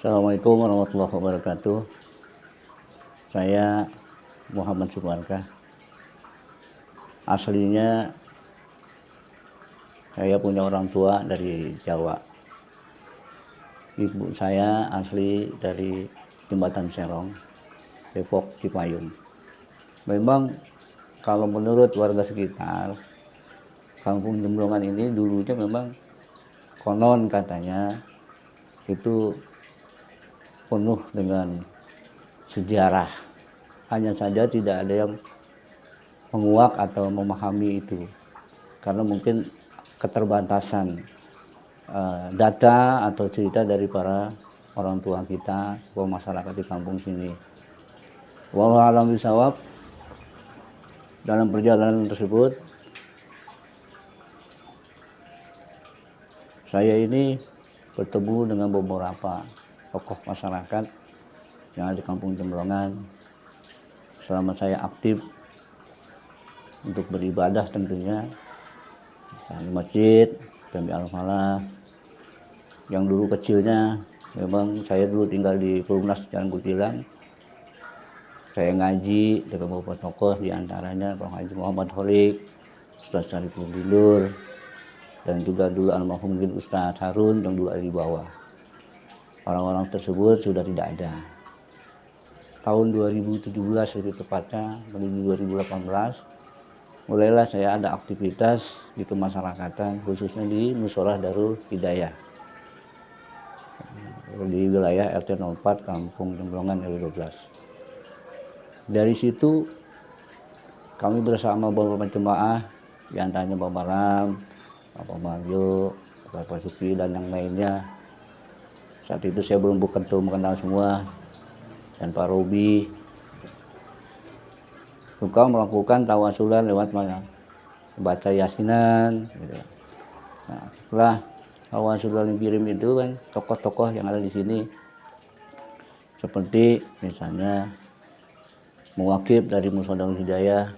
Assalamualaikum warahmatullahi wabarakatuh. Saya Muhammad Sumarka. Aslinya saya punya orang tua dari Jawa. Ibu saya asli dari Jembatan Serong, Depok, Cipayung. Memang kalau menurut warga sekitar, Kampung Jemblongan ini dulunya memang konon katanya itu penuh dengan sejarah. Hanya saja tidak ada yang menguak atau memahami itu, karena mungkin keterbatasan data atau cerita dari para orang tua kita atau masyarakat di kampung sini. Wallahu a'lam bishawab. Dalam perjalanan tersebut, saya ini bertemu dengan beberapa tokoh masyarakat yang ada di Kampung Jemblongan. Selama saya aktif untuk beribadah tentunya di masjid, Jami Al-Falah, yang dulu kecilnya memang saya dulu tinggal di Perumnas Jalan Kutilang. Saya ngaji dengan beberapa tokoh, diantaranya Bang Haji Muhammad Holik, Ustaz Syariful Dilur, dan juga dulu almarhum Ustaz Harun yang dulu ada di bawah. Orang-orang tersebut sudah tidak ada. Tahun 2017 lebih tepatnya, menuju 2018, mulailah saya ada aktivitas di kemasyarakatan, khususnya di Musholah Darul Hidayah di wilayah RT 04 Kampung Jemblongan RW 12. Dari situ kami bersama beberapa jemaah, diantaranya Bapak Ram, Bapak Mario, Bapak Supi, dan yang lainnya. Saat itu saya belum mengenal semua, dan Pak Robi suka melakukan tawasulan lewat baca yasinan gitu. Nah, setelah tawasulan yang kirim itu kan tokoh-tokoh yang ada di sini, seperti misalnya Muwakib dari Musholah Darul Hidayah,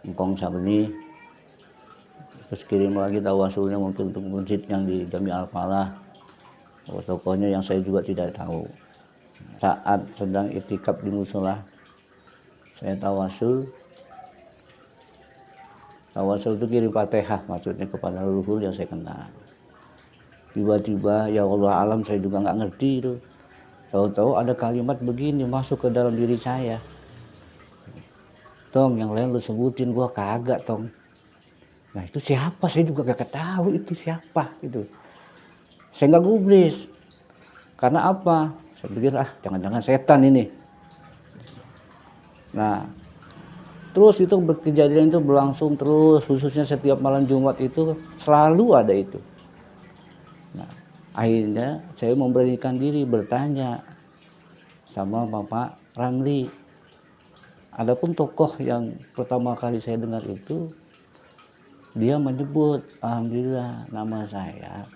Engkong Sabeni, terus kirim lagi tawasulnya mungkin untuk masjid yang di Jami Al-Falah, tokohnya yang saya juga tidak tahu. Saat sedang itikaf di musola, saya tawasul itu kirim Fatihah, maksudnya kepada leluhur yang saya kenal. Tiba-tiba ya Allah alam, saya juga nggak ngerti itu, tahu-tahu ada kalimat begini masuk ke dalam diri saya, Tong, yang lain lu sebutin, gua kagak, Tong. Nah itu siapa, saya juga gak tahu itu siapa itu. Saya nggak gubris, karena apa? Saya pikir jangan-jangan setan ini. Nah, terus itu kejadian itu berlangsung terus, khususnya setiap malam Jumat itu selalu ada itu. Nah, akhirnya saya memberanikan diri bertanya sama Bapak Ramli. Adapun tokoh yang pertama kali saya dengar itu, dia menyebut, alhamdulillah nama saya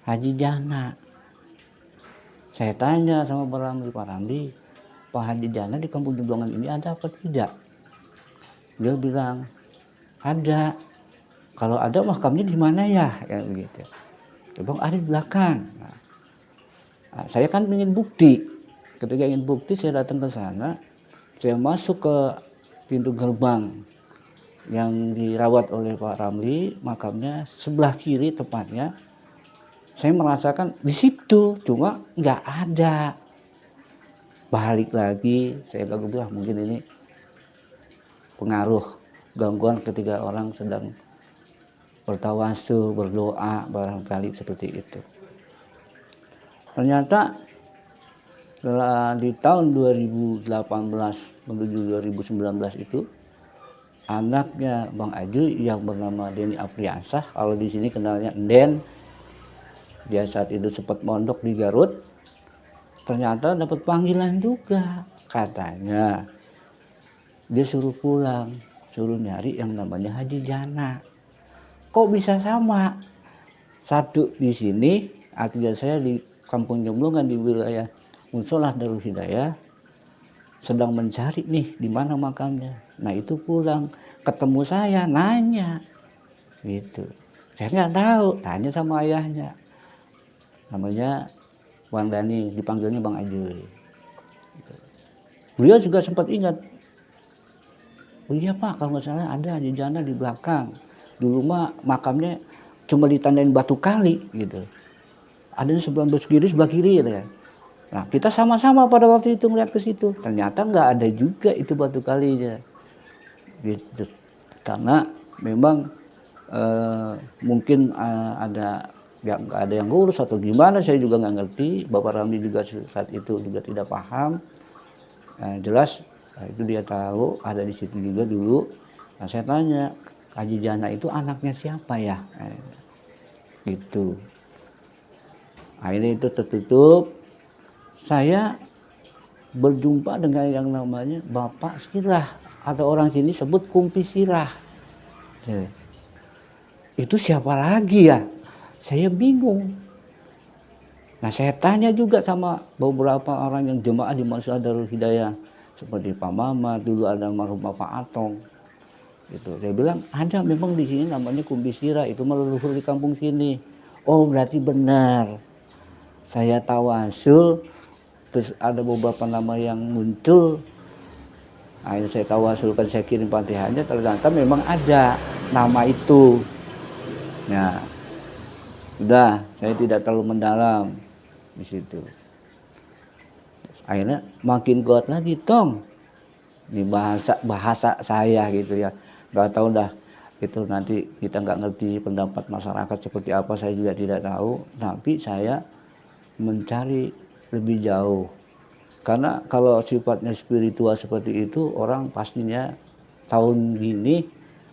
Haji Jana. Saya tanya sama Pak Ramli, Pak Haji Jana di Kampung Jemblongan ini ada apa tidak? Dia bilang, ada. Kalau ada makamnya di mana ya? Kayak begitu. Ya Bang, ada di belakang. Nah, saya kan ingin bukti. Ketika ingin bukti, saya datang ke sana. Saya masuk ke pintu gerbang yang dirawat oleh Pak Ramli, makamnya sebelah kiri tepatnya. Saya merasakan di situ, cuma nggak ada. Balik lagi, saya bilang mungkin ini pengaruh, gangguan ketika orang sedang bertawasul, berdoa, barangkali seperti itu. Ternyata setelah di tahun 2018 menuju 2019 itu, anaknya Bang Aju yang bernama Denny Apriansah, kalau di sini kenalnya Nden, dia saat itu sempat mondok di Garut. Ternyata dapat panggilan juga, katanya dia suruh pulang, suruh nyari yang namanya Haji Jana. Kok bisa sama? Satu di sini, artinya saya di Kampung Jemblongan di wilayah Musholah Darul Hidayah sedang mencari nih di mana makamnya. Nah itu pulang, ketemu saya, nanya gitu. Saya nggak tahu, tanya sama ayahnya, namanya Wandani, dipanggilnya Bang Ajuy. Beliau juga sempat ingat, oh iya Pak, kalau nggak salah ada Haji Jana di belakang. Dulu mah makamnya cuma ditandain batu kali gitu. Ada di sebelah kiri, sebelah kiri gitu ya. Nah kita sama-sama pada waktu itu melihat ke situ. Ternyata nggak ada juga itu batu kalinya. Gitu. Karena memang mungkin ada nggak ada yang ngurus atau gimana, saya juga nggak ngerti. Bapak Ramli juga saat itu juga tidak paham. Jelas itu dia tahu ada di situ juga dulu. Nah, saya tanya, Haji Jana itu anaknya siapa ya? Gitu. Akhirnya itu tertutup. Saya berjumpa dengan yang namanya Bapak Sirah, atau orang sini sebut Kumpi Sirah. Itu siapa lagi ya? Saya bingung. Nah saya tanya juga sama beberapa orang yang jemaah di Madrasah Darul Hidayah, seperti Pak Mamat, dulu ada almarhum Bapak Atong. Gitu. Dia bilang ada memang di sini namanya Kumpi Sirah, itu leluhur di kampung sini. Oh berarti benar. Saya tawasul, terus ada beberapa nama yang muncul. Akhirnya saya tawasulkan, saya kirim Fatihahnya, ternyata memang ada nama itu. Ya, udah, saya tidak terlalu mendalam di situ. Akhirnya makin kuat lagi, Tong. Di bahasa saya gitu ya. Gak tahu dah, itu nanti kita nggak ngerti pendapat masyarakat seperti apa, saya juga tidak tahu. Tapi saya mencari lebih jauh. Karena kalau sifatnya spiritual seperti itu, orang pastinya tahun gini,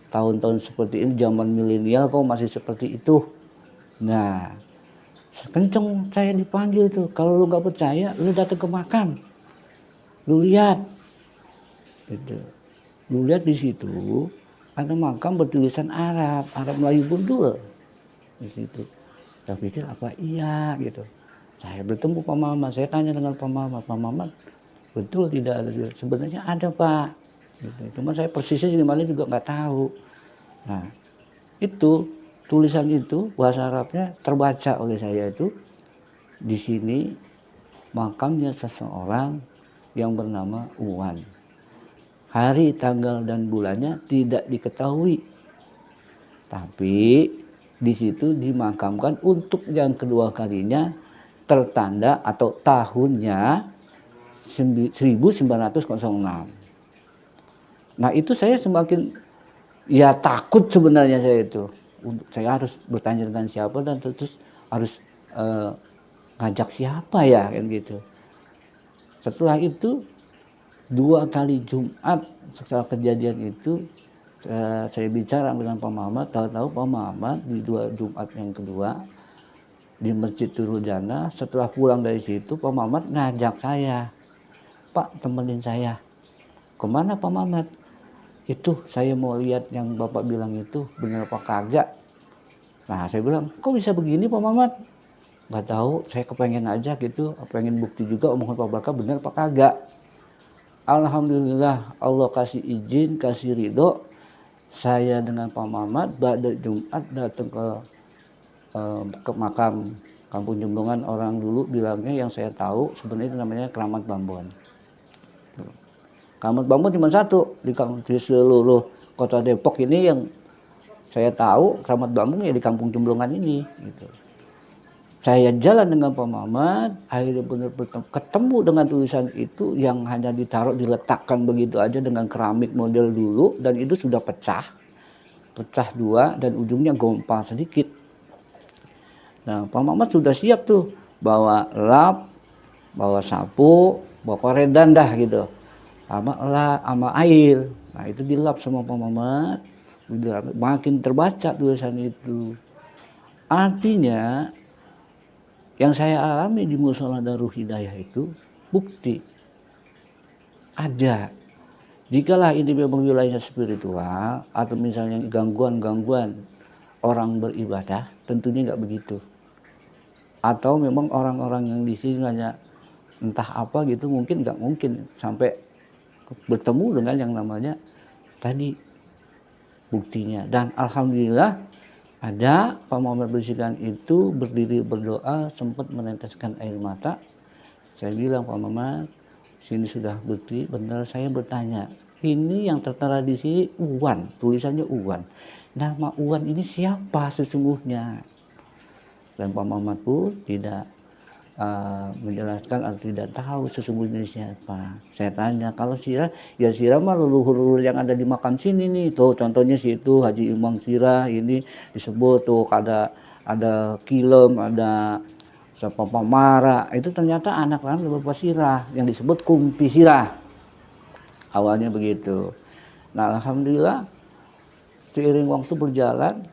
tahun-tahun seperti ini, zaman milenial kok masih seperti itu. Nah, kenceng saya dipanggil tuh. Kalau lu nggak percaya, lu datang ke makam, lu lihat. Gitu. Lu lihat di situ ada makam bertulisan Arab Melayu gundul di situ. Saya pikir apa iya gitu. Saya bertemu Pak Mamat, saya tanya dengan Pak Mamat, betul tidak ada? Sebenarnya ada Pak. Gitu. Cuma saya persisnya di mana juga nggak tahu. Nah, itu tulisan itu bahasa Arabnya terbaca oleh saya itu di sini makamnya seseorang yang bernama Uwan. Hari, tanggal dan bulannya tidak diketahui. Tapi di situ dimakamkan untuk yang kedua kalinya, tertanda atau tahunnya 1906. Nah itu saya semakin ya takut sebenarnya saya itu. Saya harus bertanya dengan siapa dan terus harus ngajak siapa ya kan gitu. Setelah itu 2 kali Jumat setelah kejadian itu saya bicara dengan Pak Mamat, tahu-tahu Pak Mamat di 2 Jumat yang kedua di Masjid Darul Jannah, setelah pulang dari situ Pak Mamat ngajak saya, Pak temenin saya. Kemana Pak Mamat? Itu saya mau lihat yang Bapak bilang itu benar apa kagak. Nah saya bilang, kok bisa begini Pak Mamat? Gak tahu, saya kepengen aja gitu, pengen bukti juga omongan Pak Barka benar apa kagak. Alhamdulillah Allah kasih izin, kasih ridho. Saya dengan Pak Mamat pada Jumat datang ke makam Kampung Jumblongan. Orang dulu bilangnya, yang saya tahu sebenarnya itu namanya Keramat Bambon. Keramat Bambon cuma satu di seluruh kota Depok ini yang saya tahu. Keramat Bambon ya di Kampung Jumblongan ini gitu. Saya jalan dengan Pak Mamat, akhirnya benar-benar ketemu dengan tulisan itu yang hanya ditaruh, diletakkan begitu aja dengan keramik model dulu, dan itu sudah pecah 2 dan ujungnya gompal sedikit. Nah Pak Mamat sudah siap tuh, bawa lap, bawa sapu, bawa koredan dah gitu, sama air. Nah itu dilap sama Pak Mamat, makin terbaca tulisan itu. Artinya yang saya alami di Mushola Darul Hidayah itu bukti ada. Jikalah ini memang wilayahnya spiritual atau misalnya gangguan-gangguan orang beribadah, tentunya nggak begitu. Atau memang orang-orang yang di sini hanya entah apa gitu, mungkin nggak mungkin sampai bertemu dengan yang namanya tadi buktinya. Dan alhamdulillah Ada Pak Muhammad Bersikan itu berdiri berdoa sempat meneteskan air mata. Saya bilang, Pak Muhammad, sini sudah bukti, benar. Saya bertanya, ini yang tertera di sini Uwan, tulisannya Uwan. Nama Uwan ini siapa sesungguhnya? Dan Pak Muhammad pun tidak menjelaskan atau tidak tahu sesungguhnya siapa. Saya tanya, kalau Sirah, ya Sirah mah leluhur yang ada di makam sini nih. Tuh contohnya situ Haji Imam Sirah ini disebut tuh ada Kilem, ada siapa Pamara. Itu ternyata anak-anak Bapak Sirah yang disebut Kumpi Sirah. Awalnya begitu. Nah, alhamdulillah seiring waktu berjalan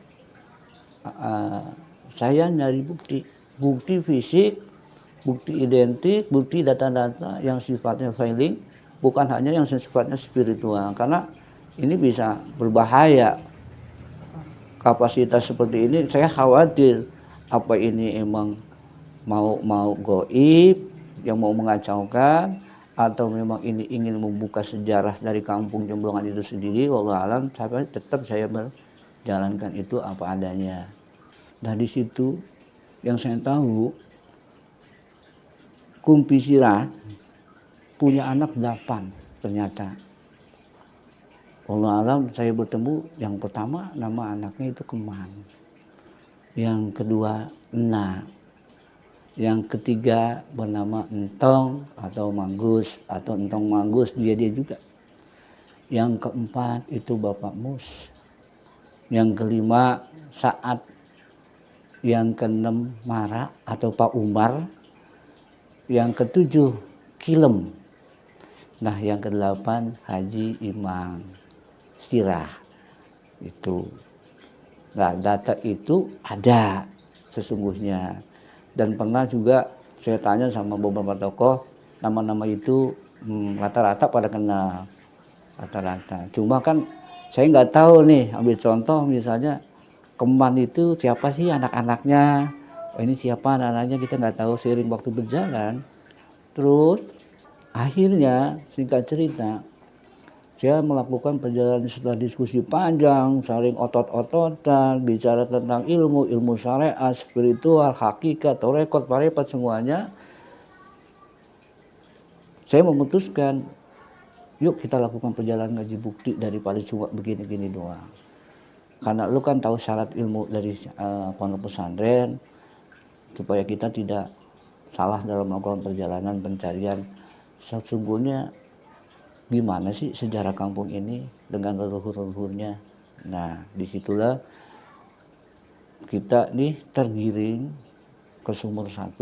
saya nyari bukti fisik, bukti identik, bukti data-data yang sifatnya filing, bukan hanya yang sifatnya spiritual. Karena ini bisa berbahaya. Kapasitas seperti ini saya khawatir apa ini emang mau goib yang mau mengacaukan, atau memang ini ingin membuka sejarah dari kampung Jemblongan itu sendiri. Wallahu alam, tapi tetap saya menjalankan itu apa adanya. Nah, di situ yang saya tahu Kumpi Sirah punya anak 8 ternyata. Allah alam, saya bertemu yang pertama nama anaknya itu Keman, yang kedua Ena, yang ketiga bernama Entong atau Manggus atau Entong Manggus, dia juga. Yang keempat itu Bapak Mus, yang kelima Saat, yang keenam Mara atau Pak Umar, yang ketujuh Kilem. Nah, yang kedelapan Haji Imam Sirah itu. Nah, data itu ada sesungguhnya, dan pernah juga saya tanya sama beberapa tokoh, nama-nama itu rata-rata pada kenal, rata-rata. Cuma kan saya nggak tahu nih, ambil contoh misalnya Keman itu siapa sih anak-anaknya, ini siapa anak-anaknya, kita nggak tahu. Seiring waktu berjalan, terus akhirnya singkat cerita, saya melakukan perjalanan setelah diskusi panjang, saling otot-ototan, bicara tentang ilmu syariat, spiritual, hakikat, torekot, parepat, semuanya. Saya memutuskan, yuk kita lakukan perjalanan ngaji bukti daripada cuma begini-gini doang. Karena lu kan tahu syarat ilmu dari pondok pesantren, supaya kita tidak salah dalam melakukan perjalanan pencarian sesungguhnya gimana sih sejarah kampung ini dengan leluhur-leluhurnya. Nah, disitulah kita nih tergiring ke Sumur 1,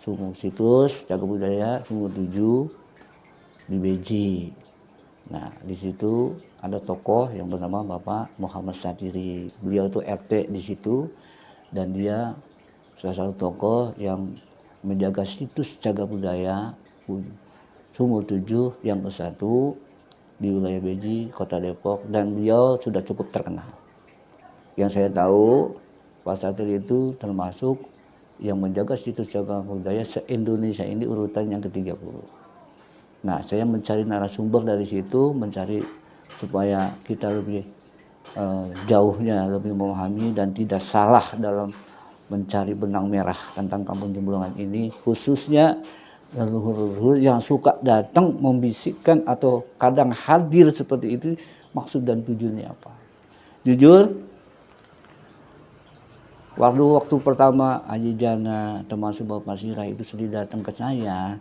Sumur Situs Cagar Budaya, Sumur 7 di Beji. Nah, di situ ada tokoh yang bernama Bapak Muhammad Satiri. Beliau itu RT di situ, dan dia salah satu tokoh yang menjaga situs cagar budaya Sumur 7 yang ke-1 di wilayah Beji, Kota Depok, dan beliau sudah cukup terkenal. Yang saya tahu, Pak Satri itu termasuk yang menjaga situs cagar budaya se-Indonesia ini urutan yang ke-30. Nah, saya mencari narasumber dari situ, mencari supaya kita lebih jauhnya, lebih memahami dan tidak salah dalam mencari benang merah tentang Kampung Jemblongan ini, khususnya leluhur-leluhur yang suka datang membisikkan atau kadang hadir seperti itu, maksud dan tujuannya apa. Jujur, waktu pertama Haji Jana termasuk Bapak Sirah itu sendiri datang ke saya,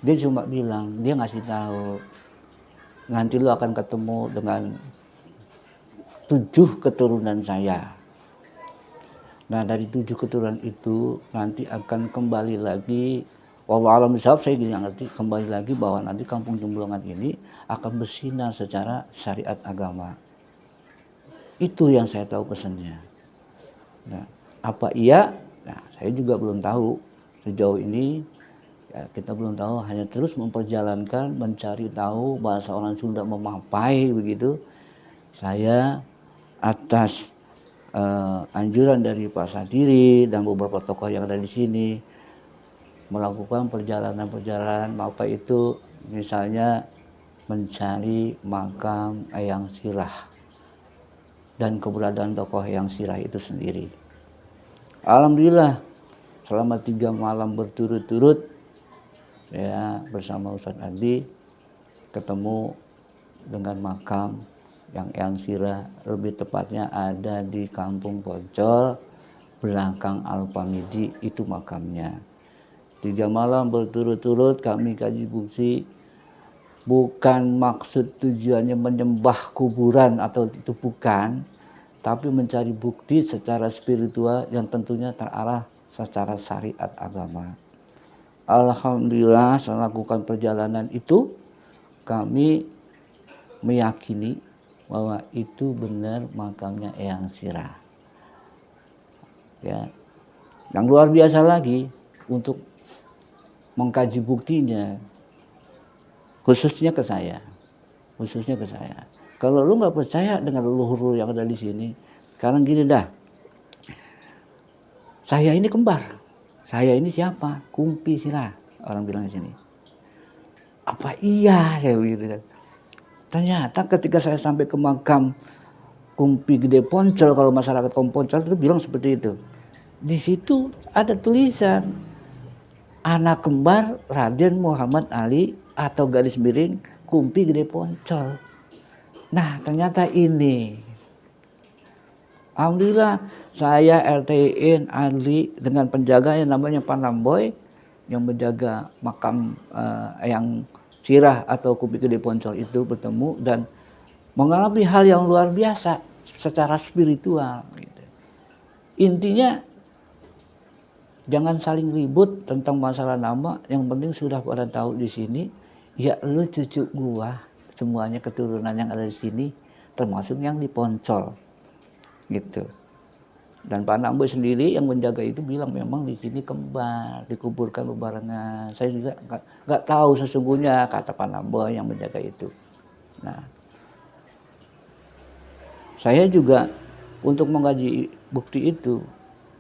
dia cuma bilang, dia ngasih tahu, nanti lu akan ketemu dengan 7 keturunan saya. Nah, dari 7 keturunan itu nanti akan kembali lagi, wallahu alam bishawab, saya tidak ngerti, kembali lagi bahwa nanti Kampung Jemblongan ini akan bersinar secara syariat agama. Itu yang saya tahu pesannya. Nah, apa iya? Nah, saya juga belum tahu. Sejauh ini ya, kita belum tahu, hanya terus memperjalankan, mencari tahu, bahasa orang Sunda memapai begitu. Saya atas anjuran dari Pak Satiri dan beberapa tokoh yang ada di sini melakukan perjalanan-perjalanan, apa itu misalnya mencari makam Eyang Sirah dan keberadaan tokoh Eyang Sirah itu sendiri. Alhamdulillah selama 3 malam berturut-turut saya bersama Ustadz Adi ketemu dengan makam yang Eyang Sirah, lebih tepatnya ada di Kampung Poncol, belakang Al-Pamidi, itu makamnya. 3 malam berturut-turut kami kaji bukti, bukan maksud tujuannya menyembah kuburan atau itu bukan, tapi mencari bukti secara spiritual yang tentunya terarah secara syariat agama. Alhamdulillah setelah lakukan perjalanan itu, kami meyakini bahwa itu benar makamnya Eyang Sirah. Ya. Yang luar biasa lagi untuk mengkaji buktinya, khususnya ke saya. Kalau lu nggak percaya dengan leluhur yang ada di sini, sekarang gini dah. Saya ini kembar. Saya ini siapa? Kumpi Sirah. Orang bilang di sini. Apa iya? Saya begitu. Ternyata ketika saya sampai ke makam Kumpi Gede Poncol, kalau masyarakat Poncol itu bilang seperti itu. Di situ ada tulisan anak kembar Raden Muhammad Ali atau garis miring Kumpi Gede Poncol. Nah ternyata ini. Alhamdulillah saya RT-in Ali dengan penjaga yang namanya Panamboy yang menjaga makam Eyang Sirah atau Kumpi Gede Poncol itu bertemu dan mengalami hal yang luar biasa secara spiritual. Gitu. Intinya jangan saling ribut tentang masalah nama. Yang penting sudah pada tahu di sini. Ya lu cucu gua, semuanya keturunan yang ada di sini, termasuk yang di Poncol, gitu. Dan Pak Namboy sendiri yang menjaga itu bilang memang di sini kembar, dikuburkan bebarengan. Saya juga nggak tahu sesungguhnya, kata Pak Namboy yang menjaga itu. Nah, saya juga untuk mengkaji bukti itu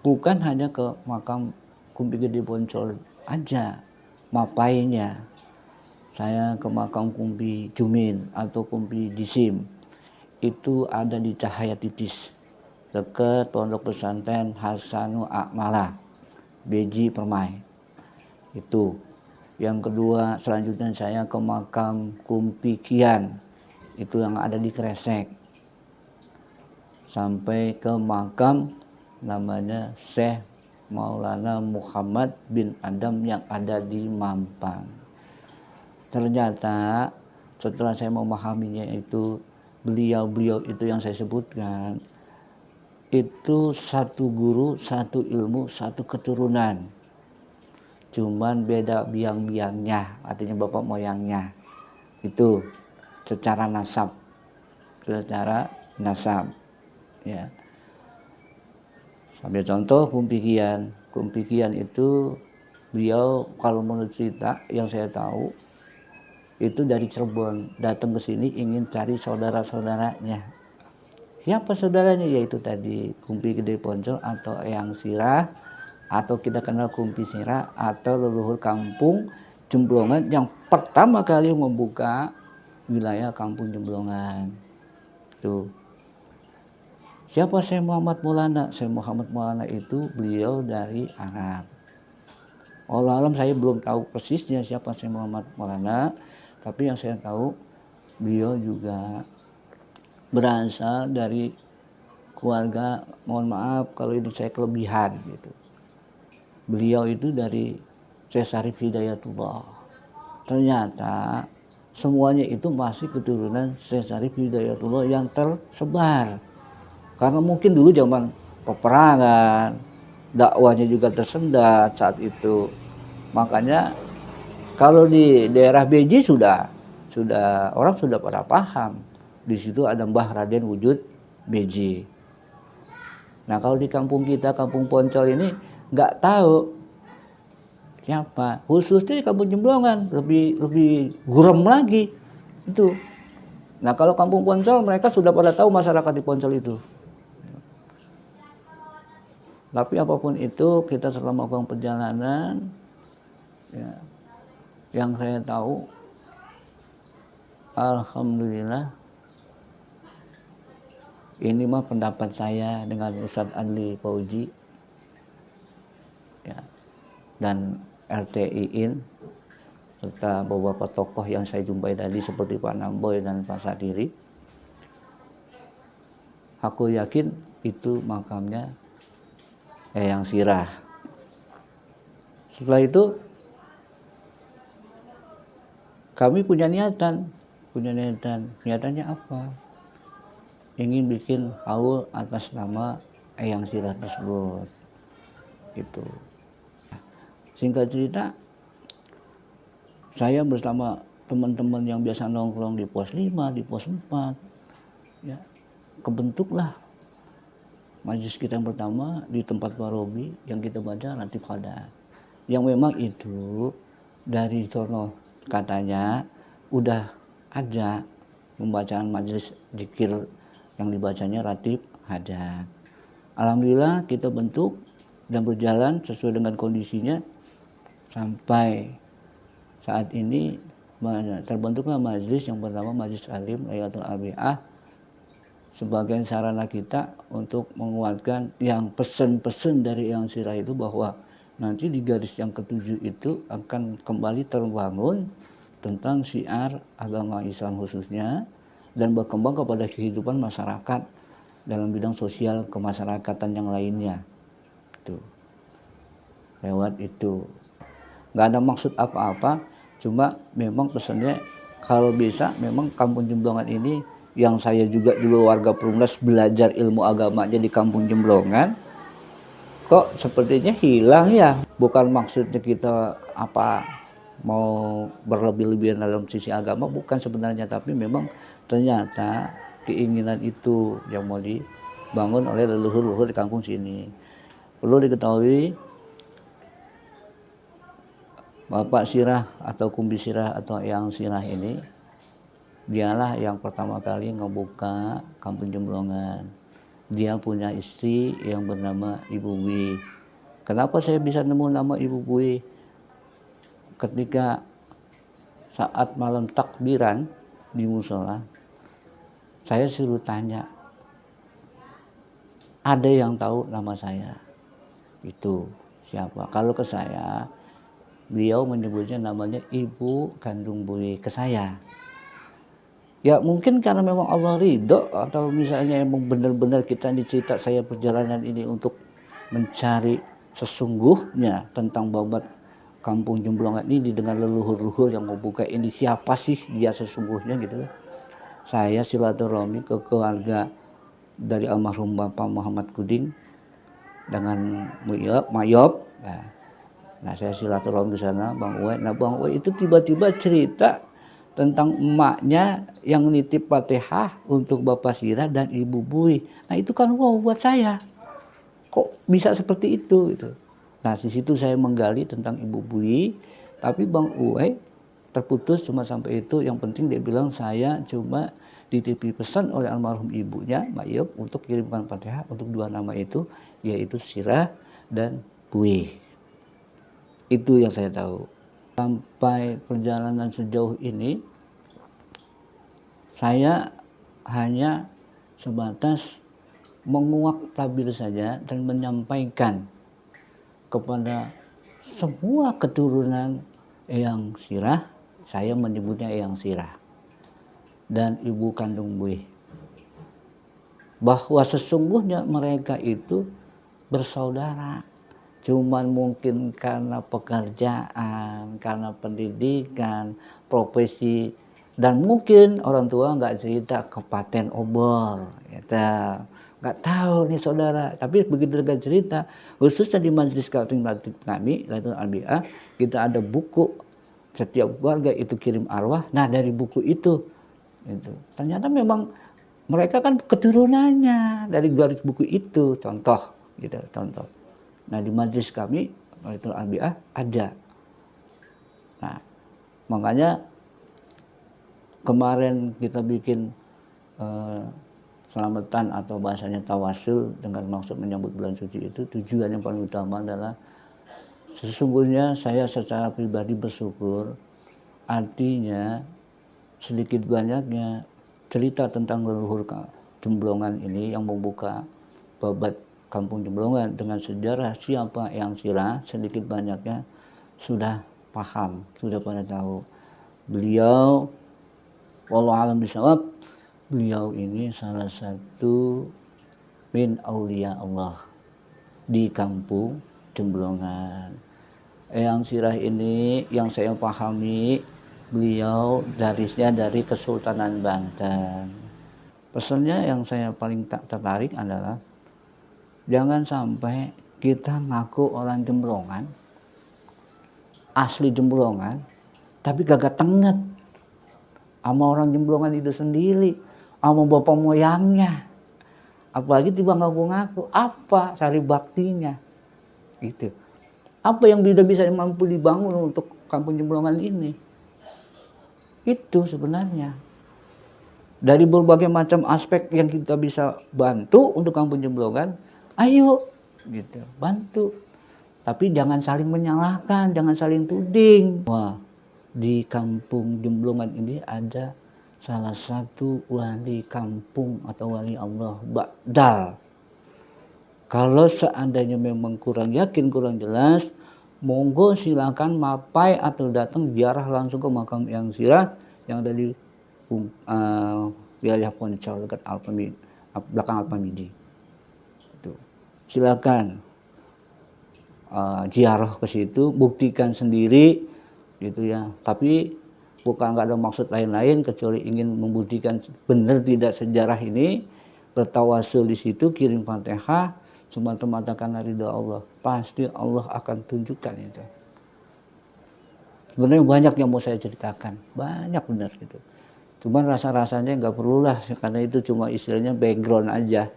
bukan hanya ke makam Kumpi Gede Poncol aja, mapainya. Saya ke makam Kumpi Jumin atau Kumpi Jisim. Itu ada di Cahaya Titis, dekat Pondok Pesantren Hasanul Akmalah, Beji Permai. Itu. Yang kedua, selanjutnya saya ke makam Kumpi Kian. Itu yang ada di Kresek. Sampai ke makam namanya Syekh Maulana Muhammad bin Adam yang ada di Mampang. Ternyata setelah saya memahaminya itu, beliau-beliau itu yang saya sebutkan, itu satu guru, satu ilmu, satu keturunan. Cuman beda biang-biangnya, artinya bapak moyangnya. Itu secara nasab. Ya. Sambil contoh Kumpi Kian. Kumpi Kian itu beliau kalau menurut cerita yang saya tahu itu dari Cirebon, datang ke sini ingin cari saudara-saudaranya. Siapa saudaranya? Yaitu tadi Kumpi Gede Poncol atau Eyang Sirah, atau kita kenal Kumpi Sirah, atau leluhur kampung Jemblongan yang pertama kali membuka wilayah kampung Jemblongan. Tuh. Siapa Syekh Muhammad Maulana? Syekh Muhammad Maulana itu beliau dari Arab. Allah alam saya belum tahu persisnya siapa Syekh Muhammad Maulana, tapi yang saya tahu beliau juga berasal dari keluarga, mohon maaf kalau ini saya kelebihan gitu. Beliau itu dari Syekh Syarif Hidayatullah. Ternyata semuanya itu masih keturunan Syekh Syarif Hidayatullah yang tersebar. Karena mungkin dulu zaman peperangan, dakwahnya juga tersendat saat itu. Makanya kalau di daerah Beji sudah orang sudah pada paham. Di situ ada Mbah Raden Wujud Beji. Nah kalau di kampung kita, kampung Poncol ini nggak tahu siapa. Khususnya di kampung Jemblongan lebih gurem lagi itu. Nah kalau kampung Poncol mereka sudah pada tahu masyarakat di Poncol itu. Tapi apapun itu kita selama melakukan perjalanan, ya, yang saya tahu, alhamdulillah ini mah pendapat saya dengan Ustadz Adli Fauzi ya, dan RTI-in serta beberapa tokoh yang saya jumpai tadi seperti Pak Namboy dan Pak Sadiri. Aku yakin itu makamnya Eyang Sirah. Setelah itu kami punya niatan. Niatannya apa? Ingin bikin haul atas nama Eyang Sirah tersebut. Gitu. Singkat cerita, saya bersama teman-teman yang biasa nongkrong di pos 5, di pos 4, ya, kebentuklah majelis kita yang pertama di tempat Pak Robi yang kita baca Latif Qadar. Yang memang itu dari sono katanya udah ada pembacaan majelis zikir yang dibacanya Latif Qadar. Alhamdulillah kita bentuk dan berjalan sesuai dengan kondisinya sampai saat ini terbentuklah majelis yang pertama, Majelis Alim Laylatul Arbi'ah, sebagai sarana kita untuk menguatkan yang pesan-pesan dari Eyang Sirah itu, bahwa nanti di garis yang ketujuh itu akan kembali terbangun tentang syiar agama Islam khususnya dan berkembang kepada kehidupan masyarakat dalam bidang sosial kemasyarakatan yang lainnya. Tuh. Lewat itu. Nggak ada maksud apa-apa, cuma memang pesannya kalau bisa memang Kampung Jemblongan ini, yang saya juga dulu warga Perumnas belajar ilmu agamanya di Kampung Jemblongan, kok sepertinya hilang ya. Bukan maksudnya kita apa mau berlebih-lebihan dalam sisi agama, bukan sebenarnya, tapi memang ternyata keinginan itu yang mau dibangun oleh leluhur-leluhur di kampung sini. Perlu diketahui, Bapak Sirah atau Kumbi Sirah atau Eyang Sirah ini, dialah yang pertama kali ngebuka Kampung Jemblongan. Dia punya istri yang bernama Ibu Bui. Kenapa saya bisa nemu nama Ibu Bui? Ketika saat malam takbiran di musola, saya suruh tanya, ada yang tahu nama saya? Itu siapa? Kalau ke saya, beliau menyebutnya namanya Ibu Kandung Bui ke saya. Ya mungkin karena memang Allah ridho, atau misalnya emang benar-benar kita dicerita saya perjalanan ini untuk mencari sesungguhnya tentang babat Kampung Jemblongan ini dengan leluhur-leluhur yang mau buka ini, siapa sih dia sesungguhnya gitu. Saya silaturahmi ke keluarga dari almarhum Bapak Muhammad Kuding dengan Mayob. Nah saya silaturahmi ke sana, Bang Uwe. Nah Bang Uwe itu tiba-tiba cerita tentang emaknya yang nitip Fatihah untuk Bapak Sirah dan Ibu Bui. Nah itu kan wow buat saya. Kok bisa seperti itu gitu. Nah di situ saya menggali tentang Ibu Bui, tapi Bang Uwe terputus cuma sampai itu. Yang penting dia bilang saya cuma ditipi pesan oleh almarhum ibunya Mbak Yop untuk kirimkan Fatihah untuk dua nama itu, yaitu Sirah dan Bui. Itu yang saya tahu. Sampai perjalanan sejauh ini, saya hanya sebatas menguak tabir saja dan menyampaikan kepada semua keturunan Eyang Sirah, saya menyebutnya Eyang Sirah, dan Ibu Kandung Bui, bahwa sesungguhnya mereka itu bersaudara. Cuman mungkin karena pekerjaan, karena pendidikan, profesi, dan mungkin orang tua nggak cerita ke Paten Obor, gitu. Nggak tahu nih saudara. Tapi begitu dengan cerita, khususnya di majelis kami, Laylatul Arbi'ah, kita ada buku. Setiap keluarga itu kirim arwah. Nah dari buku itu, ternyata memang mereka kan keturunannya dari garis buku itu. Contoh, gitu, contoh. Nah di majelis kami Laylatul Arbi'ah ada. Nah makanya kemarin kita bikin selamatan atau bahasanya tawasul dengan maksud menyambut bulan suci itu, tujuan yang paling utama adalah sesungguhnya saya secara pribadi bersyukur, artinya sedikit banyaknya cerita tentang leluhur Jemblongan ini yang membuka babat Kampung Jemblongan dengan sejarah siapa Eyang Sirah sedikit banyaknya sudah paham, sudah pada tahu. Beliau, wallahu alam bisawab, beliau ini salah satu min aulia Allah di Kampung Jemblongan. Eyang Sirah ini yang saya pahami, beliau darisnya dari Kesultanan Banten. Pesannya yang saya paling tertarik adalah jangan sampai kita ngaku orang Jemblongan, asli Jemblongan, tapi gagak tenget sama orang Jemblongan itu sendiri, sama bapak moyangnya. Apalagi tiba ngaku-ngaku, apa sari baktinya, gitu. Apa yang bisa mampu dibangun untuk Kampung Jemblongan ini? Itu sebenarnya. Dari berbagai macam aspek yang kita bisa bantu untuk Kampung Jemblongan, ayo gitu, bantu. Tapi jangan saling menyalahkan, jangan saling tuding. Wah, di Kampung Jemblongan ini ada salah satu wali kampung atau wali Allah, Ba'dal. Kalau seandainya memang kurang yakin, kurang jelas, monggo silakan mapai atau datang ziarah langsung ke makam Eyang Sirah yang ada di wilayah Poncol dekat belakang Alpamidi. Silakan ziarah ke situ, buktikan sendiri gitu ya. Tapi bukan nggak ada maksud lain-lain kecuali ingin membuktikan benar tidak sejarah ini, bertawasul di situ, kirim Fatihah, semata-mata karena ridha Allah. Pasti Allah akan tunjukkan itu. Sebenarnya banyak yang mau saya ceritakan, banyak benar gitu. Cuman rasa-rasanya nggak perlulah, karena itu cuma istilahnya background aja.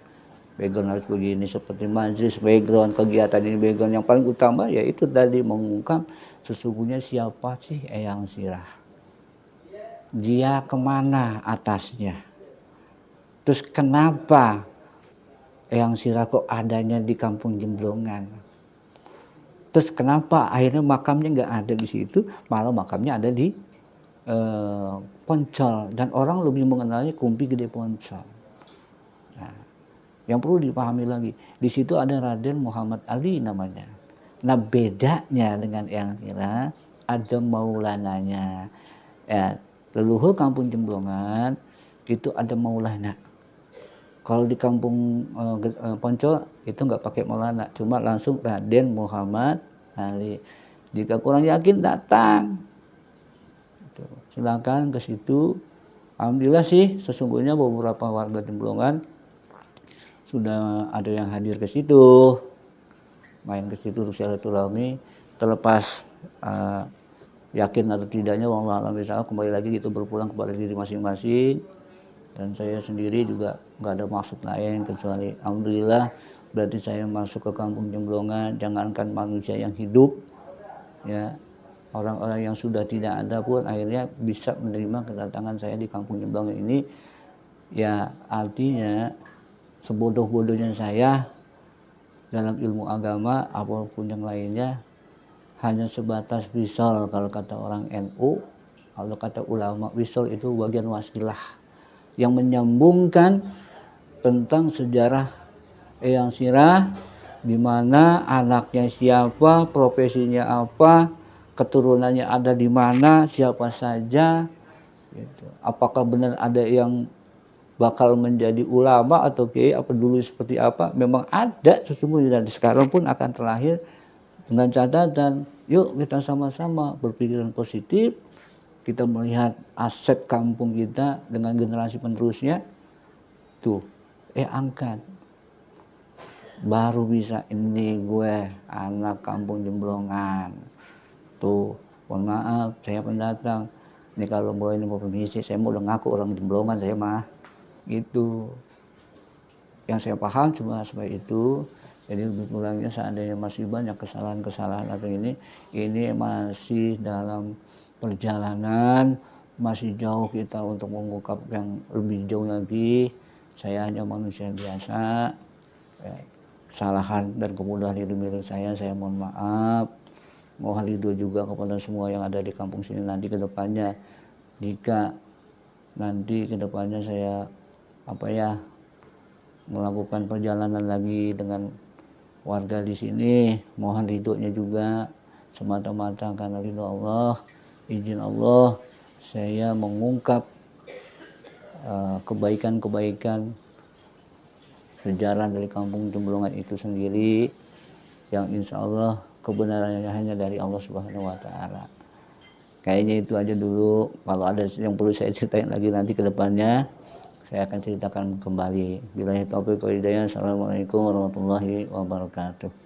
Background harus begini, seperti majlis, background, kegiatan ini, background yang paling utama yaitu tadi mengungkap sesungguhnya siapa sih Eyang Sirah. Dia kemana atasnya. Terus kenapa Eyang Sirah kok adanya di Kampung Jemblongan. Terus kenapa akhirnya makamnya nggak ada di situ, malah makamnya ada di Poncol. Dan orang lebih mengenalnya Kumpi Gede Poncol. Nah, yang perlu dipahami lagi, di situ ada Raden Muhammad Ali namanya. Nah, bedanya dengan Eyang Sirah, ada maulananya. Ya, leluhur Kampung Jemblongan itu ada maulana. Kalau di Kampung Poncol itu nggak pakai maulana, cuma langsung Raden Muhammad Ali. Jika kurang yakin datang, silakan ke situ. Alhamdulillah sih, sesungguhnya beberapa warga Jemblongan sudah ada yang hadir ke situ, main ke situ untuk silaturahmi. Terlepas yakin atau tidaknya, wallahu a'lam bishawab, kembali lagi itu berpulang kepada diri masing-masing. Dan saya sendiri juga nggak ada maksud lain kecuali alhamdulillah berarti saya masuk ke Kampung Jemblongan. Jangankan manusia yang hidup, ya, orang-orang yang sudah tidak ada pun akhirnya bisa menerima kedatangan saya di Kampung Jemblongan ini. Ya, artinya sebodoh-bodohnya saya dalam ilmu agama apapun yang lainnya hanya sebatas wisol. Kalau kata orang NU, kalau kata ulama, wisol itu bagian wasilah yang menyambungkan tentang sejarah Eyang Sirah, di mana anaknya siapa, profesinya apa, keturunannya ada di mana, siapa saja, gitu. Apakah benar ada yang bakal menjadi ulama atau kiai apa dulu seperti apa? Memang ada sesungguhnya, dan sekarang pun akan terlahir. Dengan catatan, yuk kita sama-sama berpikiran positif, kita melihat aset kampung kita dengan generasi penerusnya, tuh, angkat. Baru bisa, ini gue anak Kampung Jemblongan. Tuh, mohon maaf, saya pendatang. Ini kalau boleh ini mau permisi, saya mau udah ngaku orang Jemblongan saya mah. Gitu. Yang saya paham cuma seperti itu. Jadi lebih kurangnya seandainya masih banyak kesalahan-kesalahan atau ini masih dalam perjalanan, masih jauh kita untuk mengungkap yang lebih jauh lagi. Saya hanya manusia biasa, ya, kesalahan dan kemudahan itu milik saya mohon maaf. Mohon ridho juga kepada semua yang ada di kampung sini nanti ke depannya. Jika nanti ke depannya saya melakukan perjalanan lagi dengan warga di sini. Mohon ridhonya juga, semata-mata karena ridho Allah, izin Allah, saya mengungkap kebaikan-kebaikan sejarah dari kampung Jembrungan itu sendiri, yang insya Allah kebenarannya hanya dari Allah Subhanahu wa Ta'ala. Kayaknya itu aja dulu. Kalau ada yang perlu saya ceritain lagi nanti ke depannya, saya akan ceritakan kembali. Billahi taufiq wal hidayah. Assalamualaikum warahmatullahi wabarakatuh.